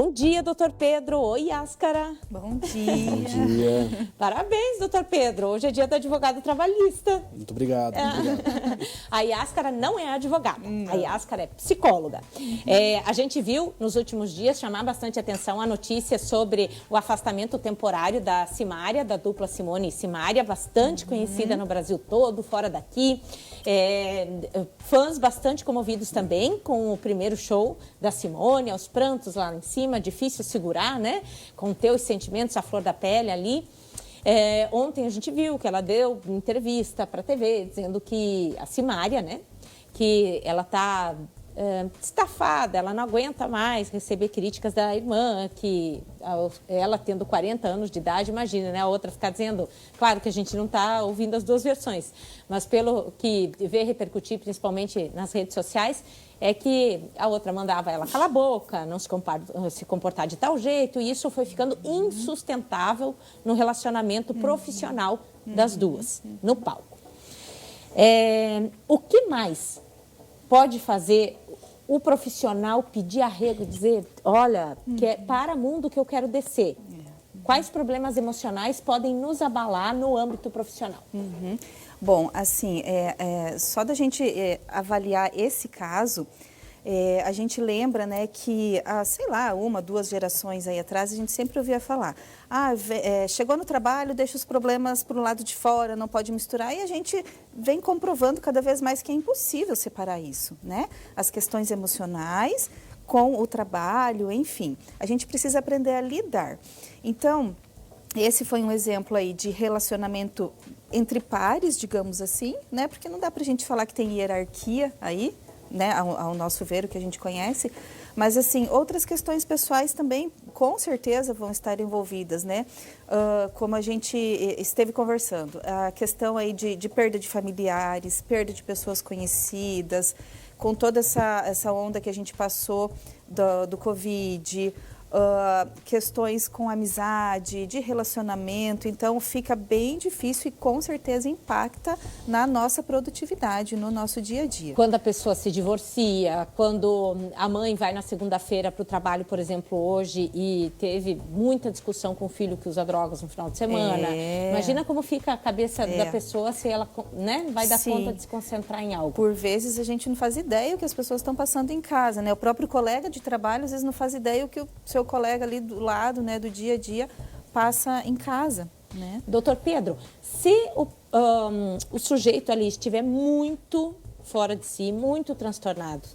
Bom dia, doutor Pedro. Oi, Yáscara. Bom dia. Bom dia. Parabéns, doutor Pedro. Hoje é dia do advogado trabalhista. Muito obrigado. Muito obrigado. A Yáscara não é advogada, a Yáscara é psicóloga. A gente viu nos últimos dias chamar bastante atenção a notícia sobre o afastamento temporário da Simária, da dupla Simone e Simária, bastante conhecida no Brasil todo, fora daqui. Fãs bastante comovidos também com o primeiro show da Simone, aos prantos lá em cima, difícil segurar, né? Conter os sentimentos à flor da pele ali. Ontem a gente viu que ela deu entrevista para a TV dizendo que a Simária, né? Que ela está estafada, ela não aguenta mais receber críticas da irmã, que ela tendo 40 anos de idade, imagina, né? A outra ficar dizendo, claro que a gente não está ouvindo as duas versões, mas pelo que vê repercutir, principalmente nas redes sociais, é que a outra mandava ela calar a boca, não se comportar de tal jeito, e isso foi ficando insustentável no relacionamento profissional das duas, no palco. O que mais pode fazer o profissional pedir arrego e dizer, olha, que é para mundo que eu quero descer? Quais problemas emocionais podem nos abalar no âmbito profissional? Bom, assim, só da gente avaliar esse caso, a gente lembra, né, que há, sei lá, 1, 2 gerações aí atrás, a gente sempre ouvia falar, chegou no trabalho, deixa os problemas para o lado de fora, não pode misturar, e a gente vem comprovando cada vez mais que é impossível separar isso, né? As questões emocionais com o trabalho, enfim, a gente precisa aprender a lidar. Então, esse foi um exemplo aí de relacionamento entre pares, digamos assim, né? Porque não dá para a gente falar que tem hierarquia aí, né? Ao nosso ver, o que a gente conhece. Mas, assim, outras questões pessoais também, com certeza, vão estar envolvidas, né? Como a gente esteve conversando, a questão aí de perda de familiares, perda de pessoas conhecidas, com toda essa onda que a gente passou do Covid, questões com amizade, de relacionamento, então fica bem difícil e com certeza impacta na nossa produtividade, no nosso dia a dia. Quando a pessoa se divorcia, quando a mãe vai na segunda-feira para o trabalho, por exemplo, hoje, e teve muita discussão com o filho que usa drogas no final de semana. Imagina como fica a cabeça da pessoa se ela, né, vai dar conta de se concentrar em algo. Por vezes a gente não faz ideia o que as pessoas estão passando em casa, né? O próprio colega de trabalho às vezes não faz ideia o que o seu colega ali do lado, né, do dia a dia, passa em casa, né? Doutor Pedro, se o sujeito ali estiver muito fora de si, muito transtornado,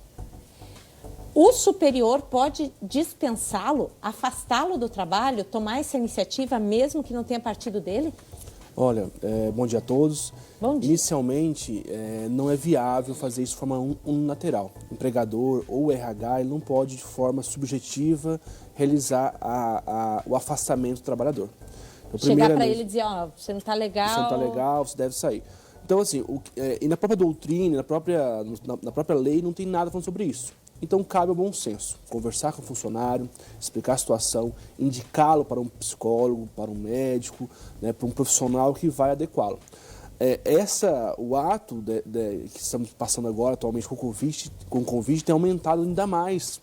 o superior pode dispensá-lo, afastá-lo do trabalho, tomar essa iniciativa mesmo que não tenha partido dele? Olha, bom dia a todos. Bom dia. Inicialmente, não é viável fazer isso de forma unilateral. O empregador ou o RH ele não pode, de forma subjetiva, realizar o afastamento do trabalhar. Então, chegar para ele e dizer, você não está legal. Você não está legal, você deve sair. Então, assim, e na própria doutrina, na própria lei, não tem nada falando sobre isso. Então, cabe ao bom senso, conversar com o funcionário, explicar a situação, indicá-lo para um psicólogo, para um médico, né, para um profissional que vai adequá-lo. O ato que estamos passando agora, atualmente, com o Covid, tem aumentado ainda mais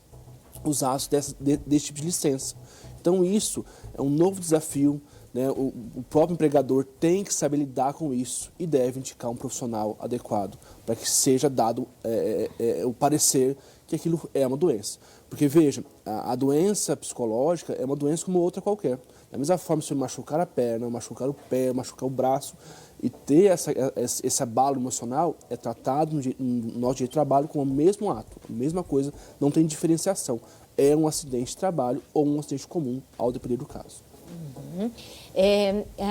os atos desse tipo de licença. Então, isso é um novo desafio, né? O próprio empregador tem que saber lidar com isso e deve indicar um profissional adequado para que seja dado o parecer que aquilo é uma doença. Porque, veja, a doença psicológica é uma doença como outra qualquer. Da mesma forma, se eu machucar a perna, machucar o pé, machucar o braço e ter esse abalo emocional, é tratado no nosso direito de trabalho com o mesmo ato, a mesma coisa, não tem diferenciação. É um acidente de trabalho ou um acidente comum, ao depender do caso.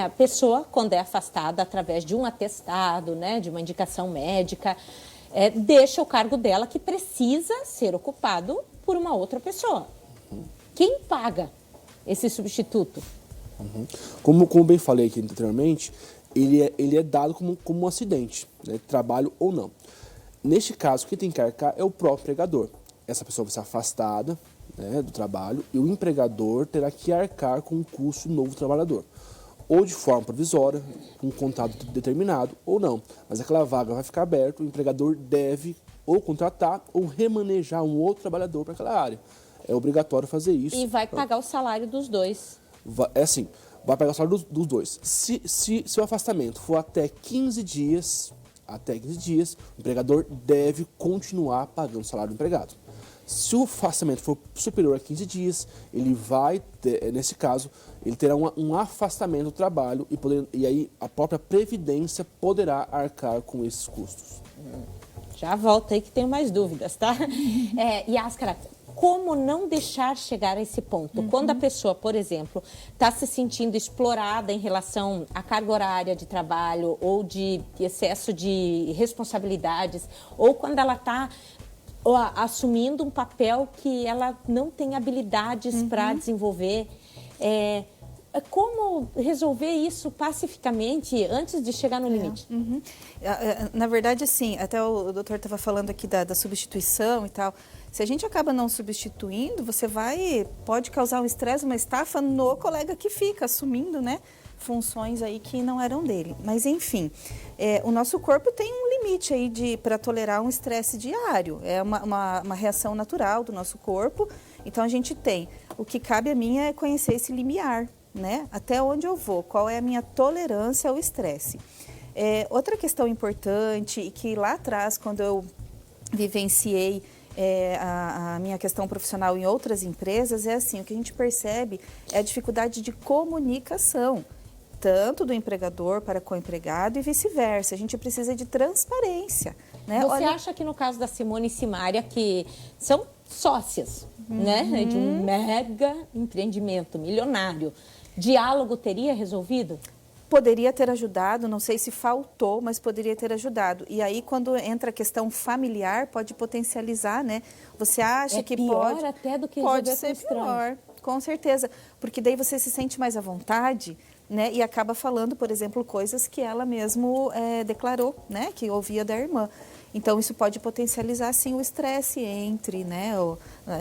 A pessoa, quando é afastada através de um atestado, né, de uma indicação médica, deixa o cargo dela que precisa ser ocupado por uma outra pessoa. Quem paga esse substituto? Como bem falei aqui anteriormente, ele é dado como um acidente, né, trabalho ou não. Neste caso, quem tem que arcar é o próprio empregador. Essa pessoa vai ser afastada, né, do trabalho e o empregador terá que arcar com o custo do novo trabalhador. Ou de forma provisória, com um contrato determinado, ou não. Mas aquela vaga vai ficar aberta, o empregador deve ou contratar ou remanejar um outro trabalhador para aquela área. é obrigatório fazer isso. E vai pagar o salário dos dois. É assim, vai pagar o salário dos dois. Se o afastamento for até 15 dias, o empregador deve continuar pagando o salário do empregado. Se o afastamento for superior a 15 dias, ele vai ter, nesse caso, ele terá um afastamento do trabalho e aí a própria Previdência poderá arcar com esses custos. Já volta aí que tenho mais dúvidas, tá? Yáscara, como não deixar chegar a esse ponto? Quando a pessoa, por exemplo, está se sentindo explorada em relação à carga horária de trabalho ou de excesso de responsabilidades, ou quando ela está assumindo um papel que ela não tem habilidades para desenvolver, como resolver isso pacificamente antes de chegar no limite? Na verdade, assim, até o doutor estava falando aqui da substituição e tal. Se a gente acaba não substituindo, pode causar um estresse, uma estafa no colega que fica assumindo, né, funções aí que não eram dele. Mas, enfim, o nosso corpo tem um limite aí para tolerar um estresse diário. É uma reação natural do nosso corpo. Então, a gente tem. O que cabe a mim é conhecer esse limiar, né? Até onde eu vou, qual é a minha tolerância ao estresse. Outra questão importante, e que lá atrás, quando eu vivenciei a minha questão profissional em outras empresas, é assim, o que a gente percebe é a dificuldade de comunicação, tanto do empregador para com o empregado e vice-versa. A gente precisa de transparência, né? Você acha que no caso da Simone e Simária, que são sócias, né, de um mega empreendimento milionário, diálogo teria resolvido? Poderia ter ajudado, não sei se faltou, mas poderia ter ajudado. E aí, quando entra a questão familiar, pode potencializar, né? Você acha que pior pode... até do que pode ser pior, com certeza. Porque daí você se sente mais à vontade, né? E acaba falando, por exemplo, coisas que ela mesmo declarou, né? Que ouvia da irmã. Então, isso pode potencializar, sim, o estresse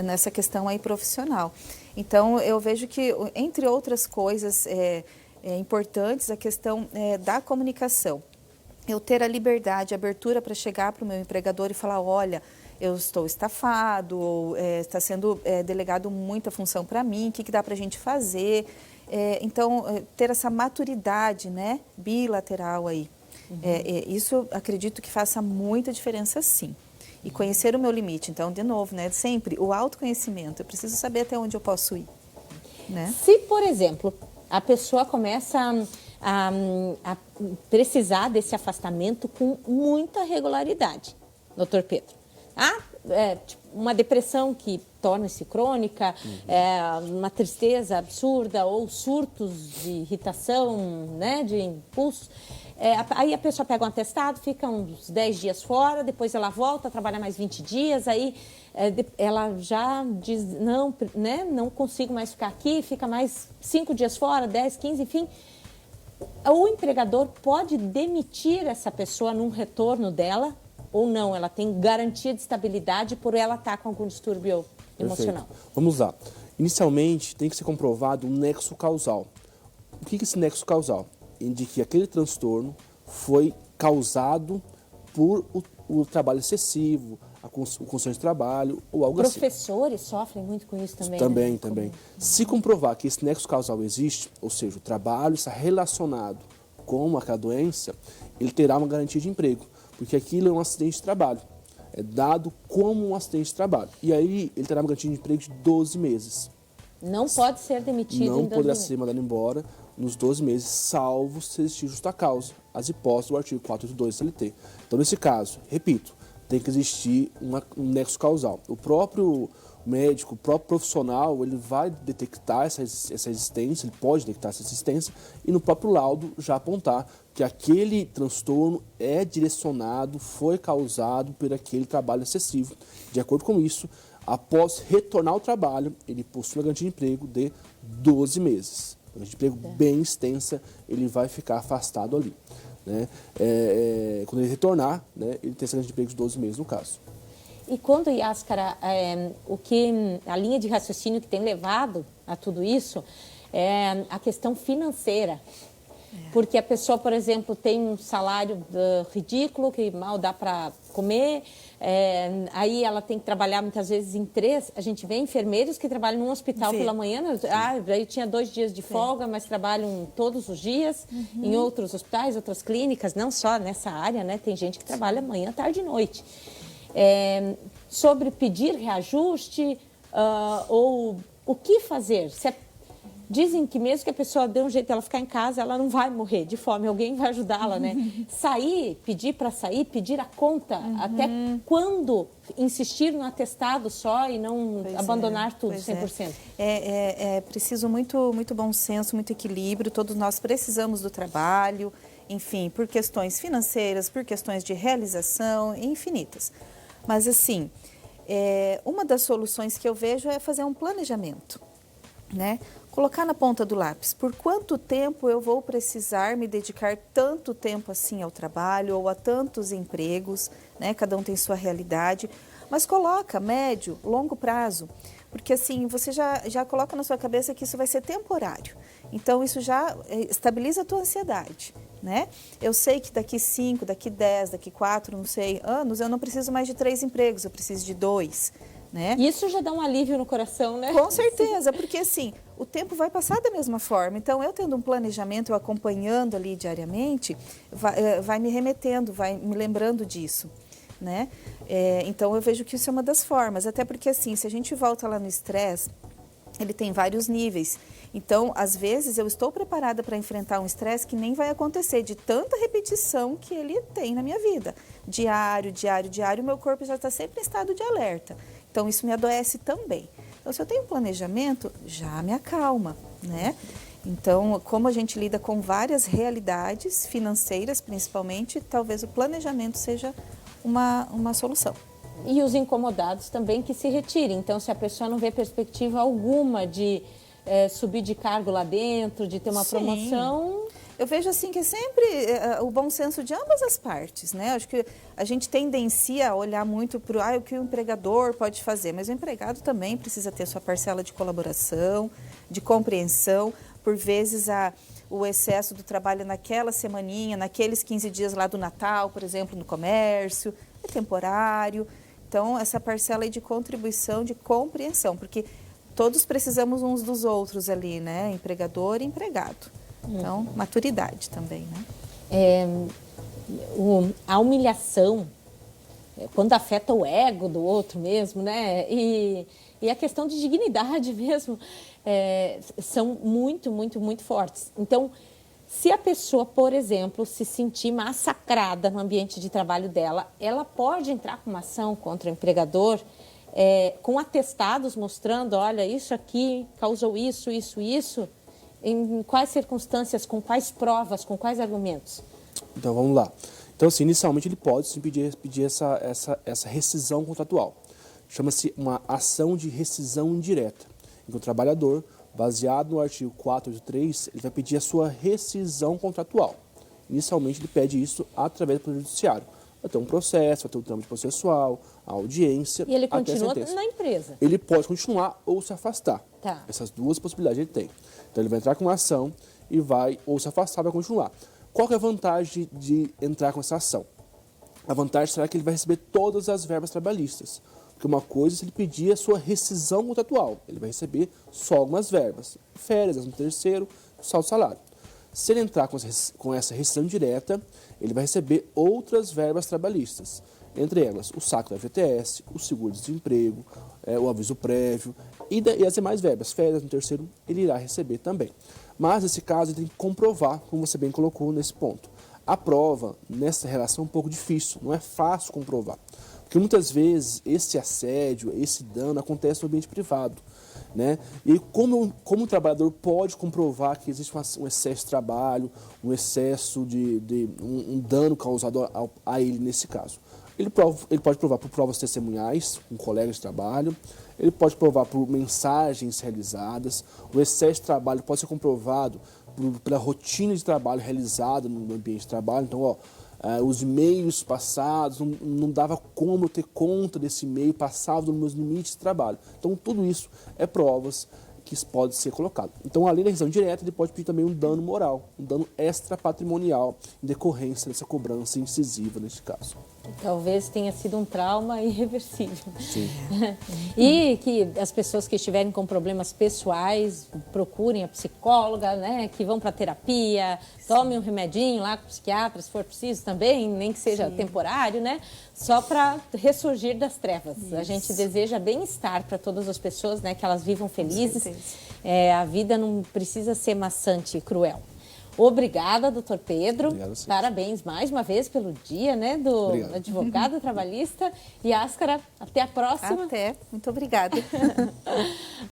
nessa questão aí profissional. Então, eu vejo que, entre outras coisas... importantes, a questão da comunicação. Eu ter a liberdade, a abertura para chegar para o meu empregador e falar, olha, eu estou estafado, ou está sendo delegado muita função para mim, o que dá para a gente fazer? Então, ter essa maturidade, né, bilateral aí. Isso, acredito que faça muita diferença, sim. E conhecer o meu limite. Então, de novo, né, sempre o autoconhecimento. Eu preciso saber até onde eu posso ir. Né? Se, por exemplo, a pessoa começa a precisar desse afastamento com muita regularidade, doutor Pedro. Tipo, uma depressão que torna-se crônica, uma tristeza absurda ou surtos de irritação, né, de impulso. Aí a pessoa pega um atestado, fica uns 10 dias fora, depois ela volta, trabalha mais 20 dias, aí ela já diz, não, né, não consigo mais ficar aqui, fica mais 5 dias fora, 10, 15, enfim. O empregador pode demitir essa pessoa num retorno dela ou não? Ela tem garantia de estabilidade por ela estar com algum distúrbio emocional. Perfeito. Vamos lá. Inicialmente, tem que ser comprovado um nexo causal. O que é esse nexo causal? Indica que aquele transtorno foi causado por o trabalho excessivo, o constante de trabalho ou algo assim. Professores sofrem muito com isso também. Também, né? também. Se comprovar que esse nexo causal existe, ou seja, o trabalho está relacionado com aquela doença, ele terá uma garantia de emprego, porque aquilo é um acidente de trabalho. É dado como um acidente de trabalho. E aí ele terá uma garantia de emprego de 12 meses. Não pode ser demitido em 12 meses. Não poderá ser mandado embora nos 12 meses, salvo se existir justa causa, as hipóteses do artigo 482 CLT. Então, nesse caso, repito, tem que existir um nexo causal. O próprio médico, o próprio profissional, ele vai detectar essa existência, ele pode detectar essa existência e no próprio laudo já apontar que aquele transtorno é direcionado, foi causado por aquele trabalho excessivo. De acordo com isso, após retornar ao trabalho, ele possui uma garantia de emprego de 12 meses. Uma garantia de emprego bem extensa, ele vai ficar afastado ali. Né? Quando ele retornar, né, ele tem essa garantia de emprego de 12 meses no caso. E quando, Yáscara, a linha de raciocínio que tem levado a tudo isso é a questão financeira. Porque a pessoa, por exemplo, tem um salário ridículo, que mal dá para comer, aí ela tem que trabalhar muitas vezes em 3. A gente vê enfermeiros que trabalham num hospital pela manhã, aí tinha 2 dias de folga, mas trabalham todos os dias em outros hospitais, outras clínicas, não só nessa área, né? Tem gente que trabalha manhã, tarde e noite. Sobre pedir reajuste ou o que fazer. Dizem que mesmo que a pessoa dê um jeito de ela ficar em casa, ela não vai morrer de fome, alguém vai ajudá-la, né? Pedir para sair, pedir a conta, até quando insistir no atestado só e não abandonar tudo 100%? É preciso muito bom senso, muito equilíbrio, todos nós precisamos do trabalho, enfim, por questões financeiras, por questões de realização, infinitas. Mas assim, uma das soluções que eu vejo é fazer um planejamento, né? Colocar na ponta do lápis, por quanto tempo eu vou precisar me dedicar tanto tempo assim ao trabalho ou a tantos empregos, né? Cada um tem sua realidade, mas coloca médio, longo prazo, porque assim você já coloca na sua cabeça que isso vai ser temporário, então isso já estabiliza a tua ansiedade, né? Eu sei que daqui 5, daqui 10, daqui 4, não sei, anos, eu não preciso mais de 3 empregos, eu preciso de 2, né? Isso já dá um alívio no coração, né? Com certeza, porque assim, o tempo vai passar da mesma forma. Então, eu tendo um planejamento, eu acompanhando ali diariamente, vai me remetendo, vai me lembrando disso, né? Então, eu vejo que isso é uma das formas. Até porque, assim, se a gente volta lá no estresse, ele tem vários níveis. Então, às vezes, eu estou preparada para enfrentar um estresse que nem vai acontecer, de tanta repetição que ele tem na minha vida. Diário, o meu corpo já está sempre em estado de alerta. Então, isso me adoece também. Então, se eu tenho um planejamento, já me acalma, né? Então, como a gente lida com várias realidades financeiras, principalmente, talvez o planejamento seja uma solução. E os incomodados também que se retirem. Então, se a pessoa não vê perspectiva alguma de subir de cargo lá dentro, de ter uma promoção... Eu vejo assim que é sempre o bom senso de ambas as partes, né? Acho que a gente tendencia a olhar muito para o que o empregador pode fazer, mas o empregado também precisa ter sua parcela de colaboração, de compreensão. Por vezes o excesso do trabalho naquela semaninha, naqueles 15 dias lá do Natal, por exemplo, no comércio, é temporário. Então, essa parcela aí de contribuição, de compreensão, porque todos precisamos uns dos outros ali, né? Empregador e empregado. Então, maturidade também, né? A humilhação, quando afeta o ego do outro mesmo, né? E a questão de dignidade mesmo, são muito fortes. Então, se a pessoa, por exemplo, se sentir massacrada no ambiente de trabalho dela, ela pode entrar com uma ação contra o empregador, com atestados mostrando, olha, isso aqui causou isso. Em quais circunstâncias, com quais provas, com quais argumentos? Então, vamos lá. Então, assim, inicialmente ele pode sim, pedir essa rescisão contratual. Chama-se uma ação de rescisão indireta, em que o trabalhador, baseado no artigo 483, ele vai pedir a sua rescisão contratual. Inicialmente, ele pede isso através do Poder Judiciário. Vai ter um processo, vai ter um trâmite processual, a audiência. E ele continua na empresa? Ele pode continuar ou se afastar. Tá. Essas duas possibilidades ele tem. Então, ele vai entrar com uma ação e vai ou se afastar, vai continuar. Qual que é a vantagem de entrar com essa ação? A vantagem será que ele vai receber todas as verbas trabalhistas. Porque uma coisa é se ele pedir a sua rescisão contratual. Ele vai receber só algumas verbas. Férias, 13º, saldo salário. Se ele entrar com essa rescisão direta, ele vai receber outras verbas trabalhistas. Entre elas, o saque do FGTS, o seguro-desemprego, o aviso prévio e as demais verbas. Férias, 13º, ele irá receber também. Mas, nesse caso, ele tem que comprovar, como você bem colocou nesse ponto. A prova, nessa relação, é um pouco difícil, não é fácil comprovar. Porque muitas vezes esse assédio, esse dano acontece no ambiente privado, né? E como o trabalhador pode comprovar que existe um excesso de trabalho, um excesso um dano causado a ele nesse caso? Ele pode provar por provas testemunhais, com colegas de trabalho, ele pode provar por mensagens realizadas, o excesso de trabalho pode ser comprovado pela rotina de trabalho realizada no ambiente de trabalho. Então, os e-mails passados, não dava como eu ter conta desse e-mail, passava dos meus limites de trabalho. Então, tudo isso é provas que isso pode ser colocado. Então, além da rescisão direta, ele pode pedir também um dano moral, um dano extra patrimonial, em decorrência dessa cobrança incisiva neste caso. Talvez tenha sido um trauma irreversível. Sim. E que as pessoas que estiverem com problemas pessoais procurem a psicóloga, né? Que vão para terapia, tomem um remedinho lá com o psiquiatra, se for preciso também, nem que seja temporário, né? Só para ressurgir das trevas. Isso. A gente deseja bem-estar para todas as pessoas, né? Que elas vivam felizes. A vida não precisa ser maçante e cruel. Obrigada, doutor Pedro. Obrigado, parabéns mais uma vez pelo dia, né, do advogado trabalhista. E Ascara, até a próxima. Até. Muito obrigada.